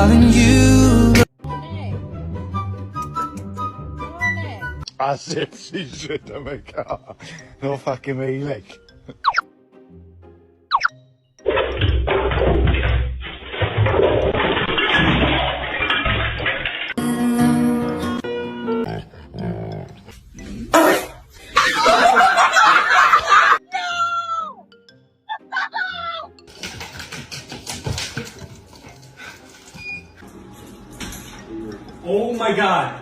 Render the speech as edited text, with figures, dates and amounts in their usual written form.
darling, you. I said she should have a car. No fucking me, like. Oh my god!